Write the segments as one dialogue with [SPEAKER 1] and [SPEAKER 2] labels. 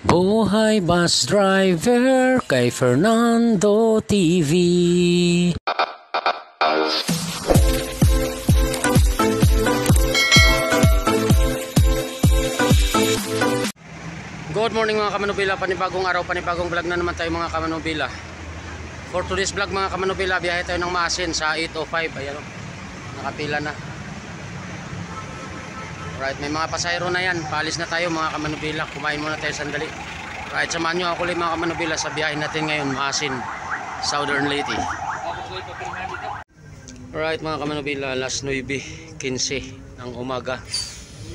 [SPEAKER 1] Buhay Bus Driver kay Fernando TV. Good morning mga kamanubila, panibagong araw, panibagong vlog na naman tayo mga kamanubila. For today's vlog mga kamanubila, biyahe tayo ng Maasin sa 8:05. Ayan o, nakapila na. Right, may mga pasahero na yan. Paalis na tayo mga kamanubila. Kumain muna tayo sandali. Right, samahan nyo ako ulit mga kamanubila sa biyahe natin ngayon, Maasin, Southern Leyte. Right mga kamanubila, alas 9:15 ng umaga.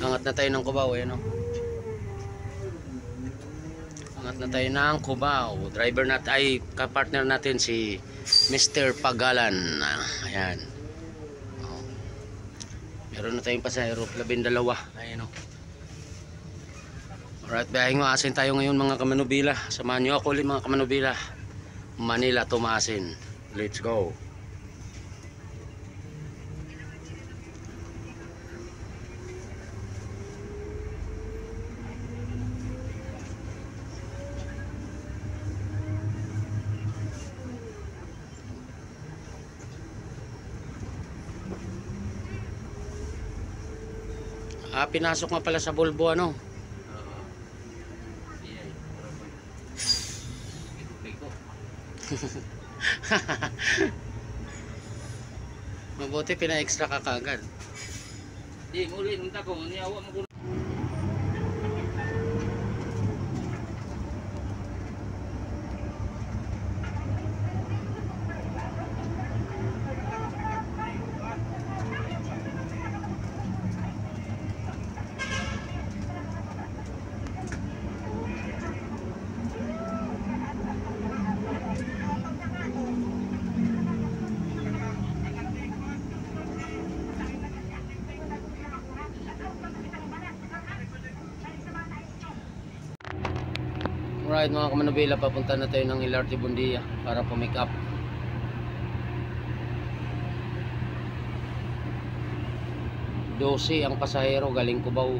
[SPEAKER 1] Angat na tayo ng Cubao, ayan o. Angat na tayo ng Cubao. Driver natin ay kapartner natin si Mr. Pagalan. Ayan. Meron na tayong pasahero, 12. Ayan o. Alright, biyaheng Maasin tayo ngayon mga kamanubila. Samahan nyo ako ulit mga kamanubila. Manila to Maasin. Let's go. Pinasok nga pala sa Volvo ano. Mabuti pina-extra ka kagad. Di muli nung tako ni awa mo. Alright mga kamanubila, papunta na tayo ng LRT Bundia para pumick up. Ang pasahero galing Cubao.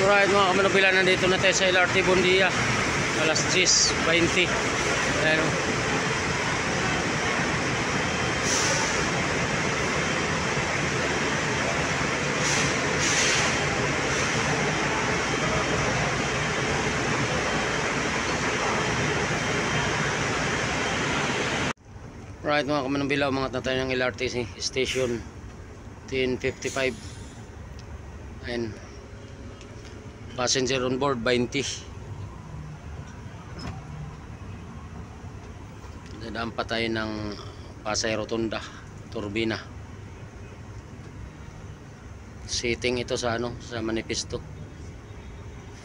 [SPEAKER 1] Alright mga kamanubila, nandito na tayo sa LRT Bundia. Alas 10:20. Ayan o. Alright mga kamanubila, umangat na tayo ng LRT station 10:55. Ayan. Passenger on board 20. Dadaan pa tayo ng Pasay Rotunda, Turbina. Sitting ito sa ano, sa Manifisto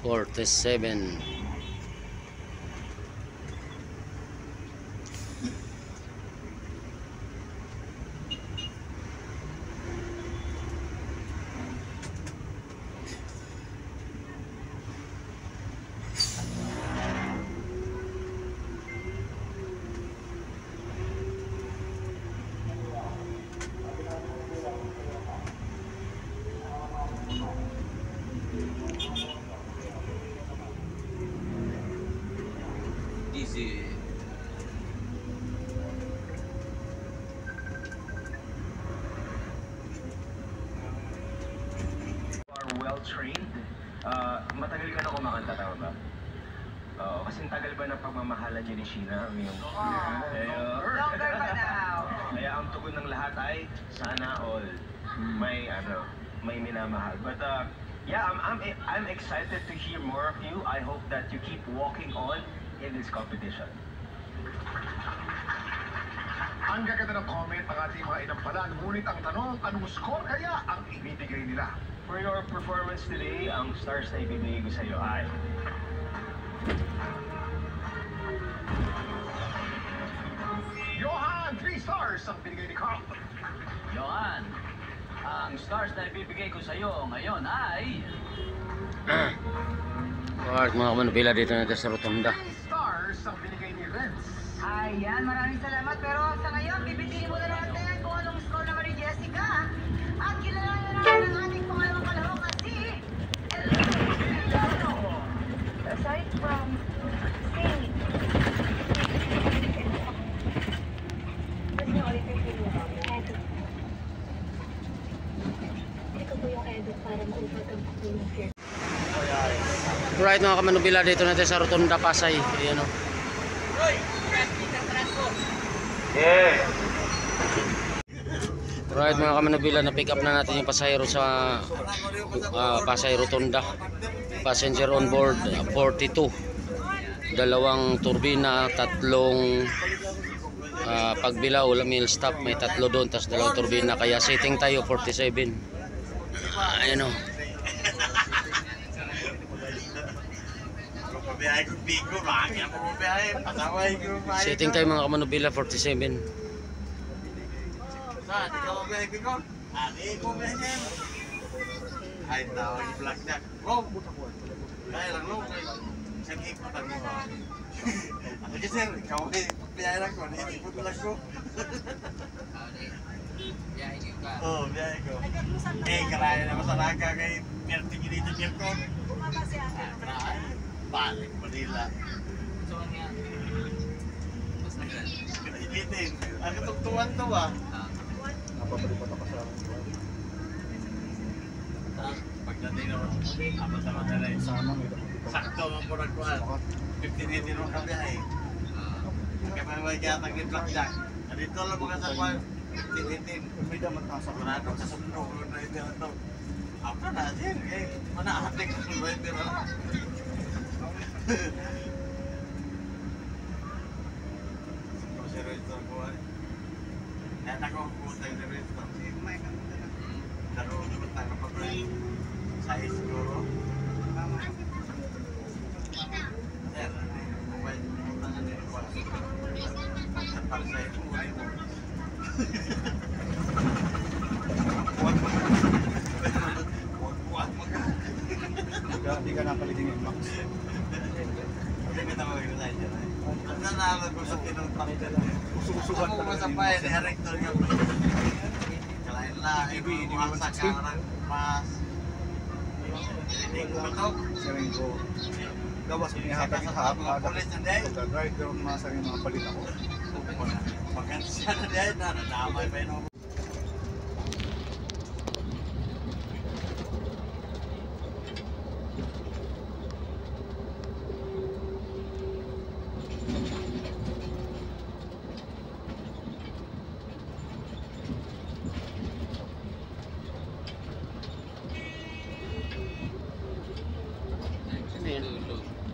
[SPEAKER 1] 47.
[SPEAKER 2] Easy.
[SPEAKER 3] Are well trained. Matagal ka na kumakanta, tama ba? Oo, kasi tagal ba ng pagmamahalan niyo ni Sheena?
[SPEAKER 4] Longer pa daw.
[SPEAKER 3] Kaya ang tugon ng lahat ay sana all. May ano, may minamahal. But yeah, I'm excited to hear more of you. I hope that you keep walking on in this competition.
[SPEAKER 2] Ang gaganda ng comment ng ating mga inampalan, ngunit ang tanong, anong score kaya ang ibibigay nila?
[SPEAKER 3] For your performance today, ang stars na ibibigay ko sa iyo ay...
[SPEAKER 2] Johan, 3 stars ang binigay ni Carl.
[SPEAKER 4] Johan, ang stars na ibibigay ko sa iyo ngayon ay...
[SPEAKER 1] Alright mga kamanubila, dito natin sa Rotunda.
[SPEAKER 2] 3 stars ang binigay ni Renz.
[SPEAKER 5] Ayan, maraming salamat. Pero sa ngayon, bibigyan muna natin kung anong score na Marie Jessica. At kilala na naman ang ating pangalawang kalahok na si Elvin. Aside from singing, gusto niyo ulit yung video ko, edit. Ito po yung edit para maupag ang pagkulong here.
[SPEAKER 1] Alright mga kamanubila, dito natin sa Rotunda, Pasay. Ayan o. Alright mga kamanubila, na-pick up na natin yung pasahero sa Pasay Rotunda. Passenger on board 42. Dalawang turbina, tatlong pagbilaw, meal stop, may tatlo doon, tas dalawang turbina, kaya sitting tayo 47. Ayan o. Sitting tayo mga kamanubila 47.
[SPEAKER 6] Ay, tawag yung black jack. Bro! Kaya lang, no? Isang ikot ang mga. Ano ka, sir? Ikaw ay pagbiyayan ko. Ikot lang ko.
[SPEAKER 4] Biyahe ka.
[SPEAKER 6] Oo, biyahe ko. Eh, karaya naman sa naga kay Perting dito, Perton. Balik, Manila.
[SPEAKER 4] So, nga. Mas nagan.
[SPEAKER 6] Kinainitin. Ang katugtuan to ba? Pagdating naman, apat naman na rin. Sakto mo po nagkuhan. 15-18 mo kami ay. Kaya may gatang ni Blackjack. Dito lang mga sa kwan. 15-18. May damat na sa kunado. Kasundo ko na ito na ito. Apa na din? Eh, manaatik ko ba ito na? Si Resto ko ay. Kaya nakukuha tayo ni Resto. Laro naman tayo pa ba? Size siguro. Sir, mobile mo na nga din. Para sa ito, ulit mo. Huwag mag-
[SPEAKER 2] Hindi ka napaligin yung max.
[SPEAKER 6] Hindi ko tawag na tayo dyan. Ang nanalo ko sa tinutang dyan.
[SPEAKER 2] Usugan
[SPEAKER 6] Ako mo sa pae, director nga pa. Kalain lang, mga sakarang mas. Hindi ko matok.
[SPEAKER 2] Saring ko. Gawas ko niya
[SPEAKER 6] Saka sa mga pulis na dahil.
[SPEAKER 2] Pagka-drive pero masaring mga palit ako.
[SPEAKER 6] Pagkanta siya na dahil na, nadamay pa yun ako.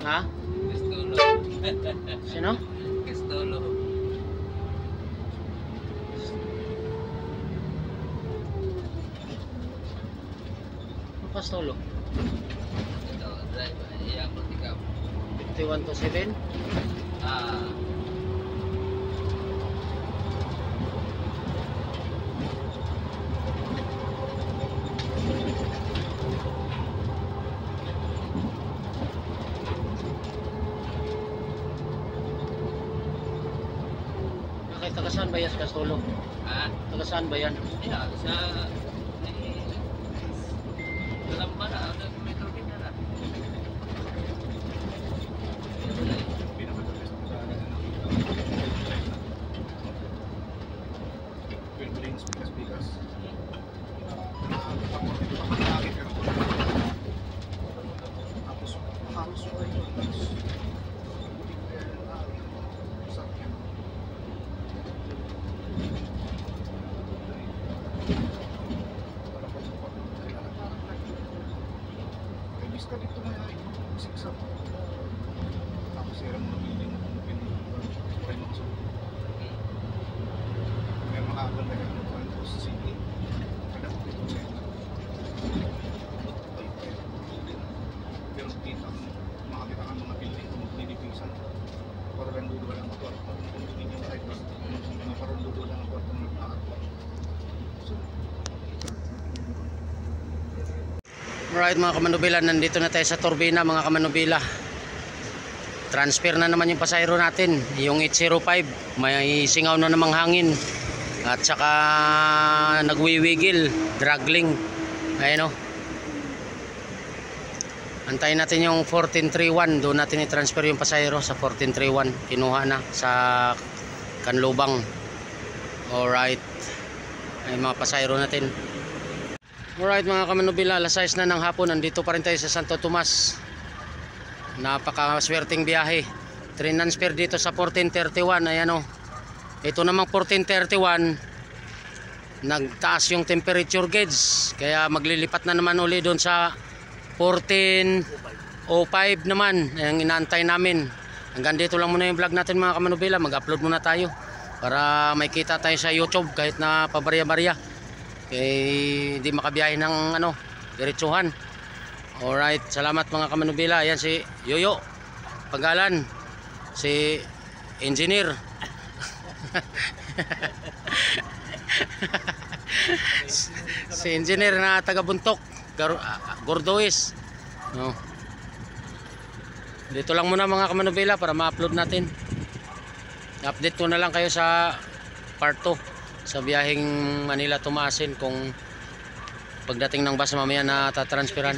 [SPEAKER 1] Ha?
[SPEAKER 4] Gustulo.
[SPEAKER 1] Sino?
[SPEAKER 4] Gustulo.
[SPEAKER 1] Pastolo.
[SPEAKER 4] Ito, drive. Iabot ikaw.
[SPEAKER 1] 51 to 7.
[SPEAKER 4] Ah.
[SPEAKER 1] Okay, taga saan ba yan sa Pastolo?
[SPEAKER 4] Ah.
[SPEAKER 1] Taga saan ba yan?
[SPEAKER 4] Yeah, sa... Dalam mana ada metro kita lah.
[SPEAKER 2] Speakers. ka dito na yung siksa. Tapos sira mo na bilhin mo kung pinag-try mo sa may makakaganda ka ng point ko sa city. Kada ko dito na pero kita mo, makakita ka mga building kung maglilipisan. Para lang dudo lang ang kwarto. Kung hindi nyo makita, parang dudo lang ang kwarto ng nakakita.
[SPEAKER 1] Alright mga kamanubila, nandito na tayo sa turbina mga kamanubila. Transfer na naman yung pasayro natin, yung 805. May singaw na namang hangin. At saka nagwiwigil, draggling. Ayan o. Antayin natin yung 1431. Doon natin i-transfer yung pasayro sa 1431. Kinuha na sa Kanlubang. Alright. Ay mga pasayro natin. Alright mga kamanubila, alas 6 na ng hapon. Nandito pa rin tayo sa Santo Tomas. Napakaswerteng biyahe. Transfer dito sa 1431. Ayan o. Ito namang 1431, nagtaas yung temperature gauge. Kaya maglilipat na naman uli doon sa 1405 naman. Ang inaantay namin. Hanggang dito lang muna yung vlog natin mga kamanubila. Mag-upload muna tayo para may kita tayo sa YouTube kahit na pabarya-barya. Eh, hindi makabiyahe ng diretsuhan. Alright, salamat mga kamanubila. Ayan si Yoyo Pagalan, si engineer. Si engineer na taga Buntok, Gordois. No. Dito lang muna mga kamanubila para ma-upload natin. Update ko na lang kayo sa part 2 sa biyaheng Manila Tumasin kung pagdating ng bus mamaya na tatransferan.